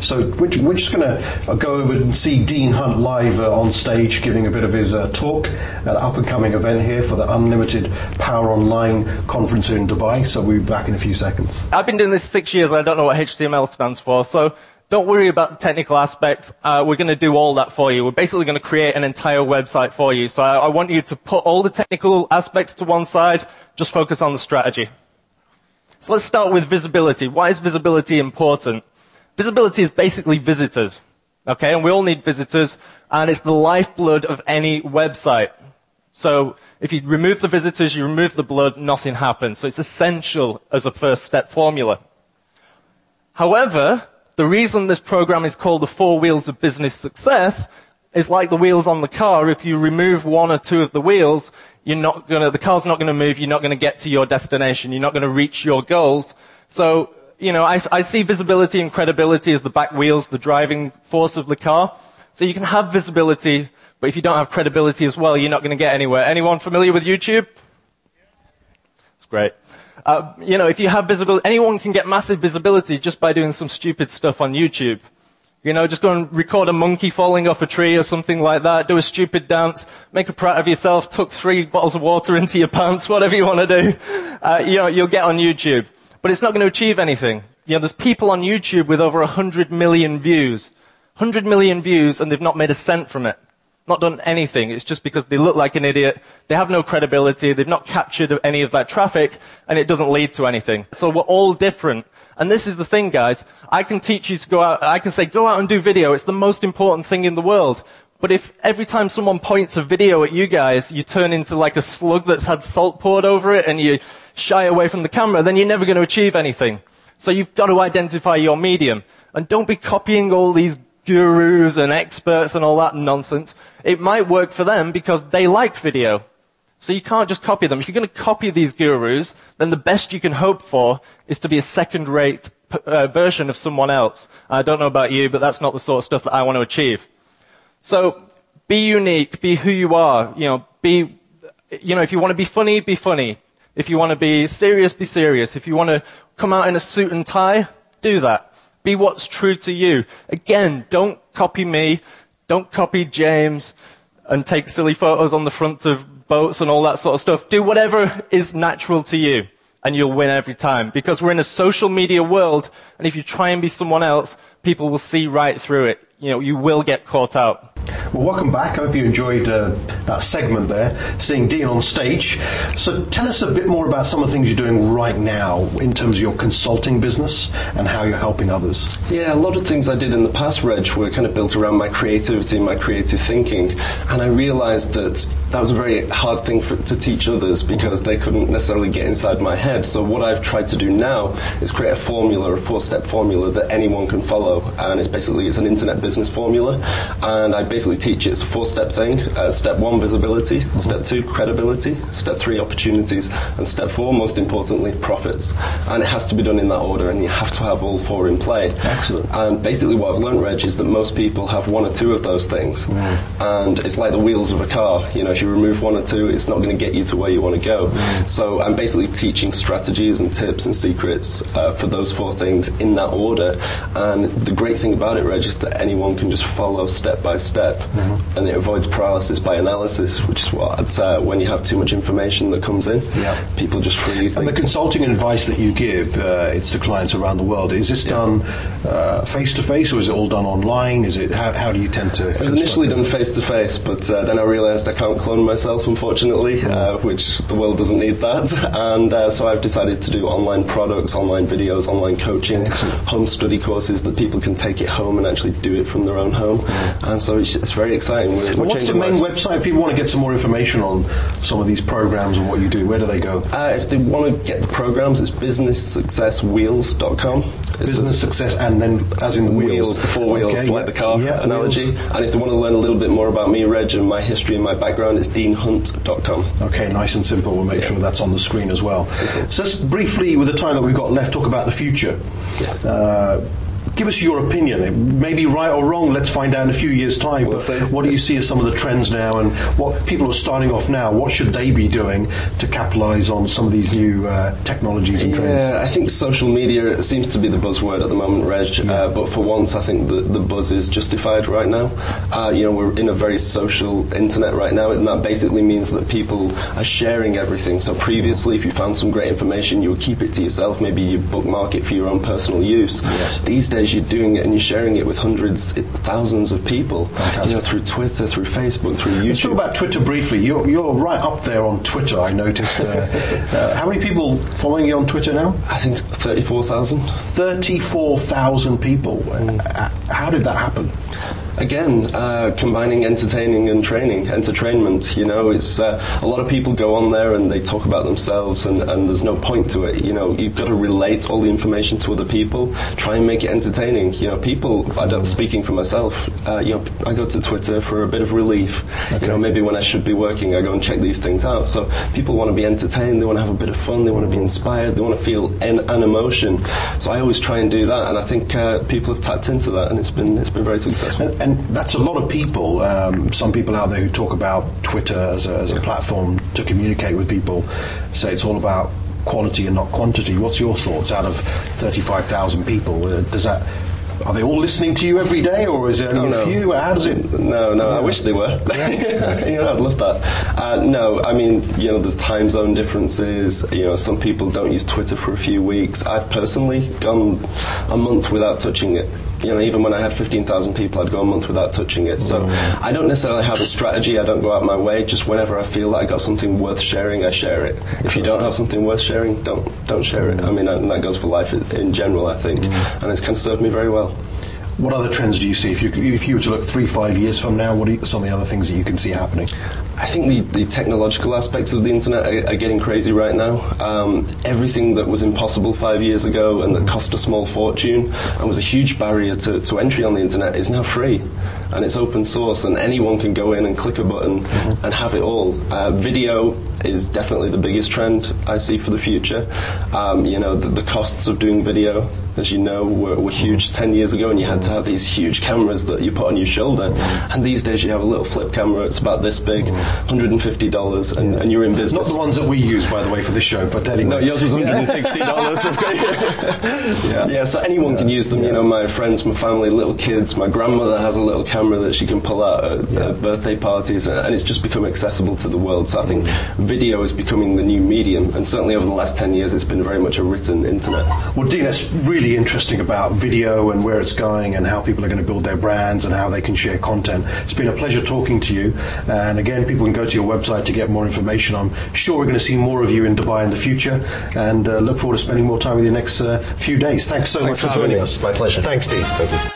So we're just going to go over and see Dean Hunt live on stage giving a bit of his talk at an up-and-coming event here for the Unlimited Power Online conference in Dubai. So we'll be back in a few seconds. I've been doing this 6 years. I don't know what HTML stands for. So don't worry about the technical aspects. We're going to do all that for you. We're basically going to create an entire website for you. So I want you to put all the technical aspects to one side. Just focus on the strategy. So let's start with visibility. Why is visibility important? Visibility is basically visitors. Okay, and we all need visitors, and it's the lifeblood of any website. So if you remove the visitors, you remove the blood, nothing happens. So it's essential as a first step formula. However, the reason this program is called the 4 wheels of business success is like the wheels on the car. If you remove 1 or 2 of the wheels, the car's not going to move, you're not going to get to your destination, you're not going to reach your goals. So, you know, I see visibility and credibility as the back wheels, the driving force of the car. So you can have visibility, but if you don't have credibility as well, you're not going to get anywhere. Anyone familiar with YouTube? It's great. You know, if you have visibility, anyone can get massive visibility just by doing some stupid stuff on YouTube. You know, just go and record a monkey falling off a tree or something like that, do a stupid dance, make a prat of yourself, tuck 3 bottles of water into your pants, whatever you want to do. You know, you'll get on YouTube. But it's not going to achieve anything. You know, there's people on YouTube with over 100 million views. 100 million views, and they've not made a cent from it. Not done anything. It's just because they look like an idiot. They have no credibility. They've not captured any of that traffic, and it doesn't lead to anything. So we're all different. And this is the thing, guys. I can teach you to go out. I can say, go out and do video. It's the most important thing in the world. But if every time someone points a video at you guys, you turn into like a slug that's had salt poured over it, and you shy away from the camera, then you're never going to achieve anything. So you've got to identify your medium. And don't be copying all these gurus and experts and all that nonsense. It might work for them because they like video. So you can't just copy them. If you're going to copy these gurus, then the best you can hope for is to be a second-rate version of someone else. I don't know about you, but that's not the sort of stuff that I want to achieve. So be unique, be who you are. You know, if you want to be funny, be funny. If you want to be serious, be serious. If you want to come out in a suit and tie, do that. Be what's true to you. Again, don't copy me. Don't copy James and take silly photos on the front of boats and all that sort of stuff. Do whatever is natural to you, and you'll win every time. Because we're in a social media world, and if you try and be someone else, people will see right through it. You know, you will get caught out. Well, welcome back. I hope you enjoyed that segment there, seeing Dean on stage. So tell us a bit more about some of the things you're doing right now in terms of your consulting business and how you're helping others. Yeah, a lot of things I did in the past, Reg, were kind of built around my creativity and my creative thinking. And I realized that that was a very hard thing to teach others because they couldn't necessarily get inside my head. So what I've tried to do now is create a formula, a 4-step formula that anyone can follow. And it's an internet business formula. And I basically teach it's a 4-step thing. Step 1, visibility. Step 2, credibility. Step 3, opportunities. And step 4, most importantly, profits. And it has to be done in that order, and you have to have all 4 in play. Excellent. And basically what I've learned, Reg, is that most people have 1 or 2 of those things. And it's like the wheels of a car. You know, if you remove 1 or 2, it's not going to get you to where you want to go. So I'm basically teaching strategies and tips and secrets for those 4 things in that order. And the great thing about it, Reg, is that anyone can just follow step by step. And it avoids paralysis by analysis, which is what when you have too much information that comes in, people just freeze. And the consulting advice that you give, it's to clients around the world. Is this done face-to-face, or is it all done online? Is it how do you tend to? It was initially done face-to-face, but then I realised I can't clone myself, unfortunately, which the world doesn't need that. And so I've decided to do online products, online videos, online coaching, home study courses that people can take it home and actually do it from their own home. And so it's very exciting. What's the main website? If people want to get some more information on some of these programs and what you do, where do they go? If they want to get the programs, it's businesssuccesswheels.com. Business success, and then as in wheels, the 4 wheels, like the car analogy. Wheels. And if they want to learn a little bit more about me, Reg, and my history and my background, it's deanhunt.com. Okay, nice and simple. We'll make sure that's on the screen as well. So let's briefly, with the time that we've got left, talk about the future. Give us your opinion. It may be right or wrong. Let's find out in a few years' time. But what do you see as some of the trends now, and what people are starting off now? What should they be doing to capitalise on some of these new technologies and trends? Yeah, I think social media seems to be the buzzword at the moment, Reg. But for once, I think the buzz is justified right now. We're in a very social internet right now, and that basically means that people are sharing everything. So previously, if you found some great information, you would keep it to yourself. Maybe you bookmark it for your own personal use. Yes. These days, you're doing it and you're sharing it with hundreds, thousands of people. Through Twitter, through Facebook, through YouTube. Let's talk about Twitter briefly. You're right up there on Twitter, I noticed. How many people following you on Twitter now? I think 34,000. 34,000 people. How did that happen? Again, combining entertaining and entertainment. It's a lot of people go on there and they talk about themselves, and there's no point to it. You've got to relate all the information to other people. Try and make it entertaining. Speaking for myself, I go to Twitter for a bit of relief. Okay. Maybe when I should be working, I go and check these things out. So people want to be entertained. They want to have a bit of fun. They want to be inspired. They want to feel an emotion. So I always try and do that, and I think people have tapped into that, and it's been very successful. And that's a lot of people. Some people out there who talk about Twitter as a platform to communicate with people say it's all about quality and not quantity. What's your thoughts out of 35,000 people? Are they all listening to you every day, or is it only a few? How does it? No. I wish they were. I'd love that. No, I mean, there's time zone differences. Some people don't use Twitter for a few weeks. I've personally gone a month without touching it. Even when I had 15,000 people, I'd go a month without touching it. So I don't necessarily have a strategy. I don't go out my way. Just whenever I feel that I got something worth sharing, I share it. If you don't have something worth sharing, don't share it. I mean, and that goes for life in general, I think. And it's kind of served me very well. What other trends do you see? If you were to look 3-5 years from now, what are some of the other things that you can see happening? I think the technological aspects of the internet are getting crazy right now. Everything that was impossible 5 years ago and that cost a small fortune and was a huge barrier to entry on the internet is now free. And it's open source, and anyone can go in and click a button and have it all. Video is definitely the biggest trend I see for the future. The costs of doing video, as you know, were huge 10 years ago, and you had to have these huge cameras that you put on your shoulder. And these days you have a little flip camera, it's about this big, $150, and you're in business. Not the ones that we use, by the way, for this show, but anyway. No, yours was $160. So anyone can use them. My friends, my family, little kids. My grandmother has a little camera that she can pull out at birthday parties, and it's just become accessible to the world. So I think video is becoming the new medium, and certainly over the last 10 years it's been very much a written internet. Well, Dean, that's really interesting about video and where it's going and how people are going to build their brands and how they can share content. It's been a pleasure talking to you, and again, people can go to your website to get more information. I'm sure we're going to see more of you in Dubai in the future, and look forward to spending more time with you next few days. Thanks so much for joining us. My pleasure. Thanks, Dean. Thank you.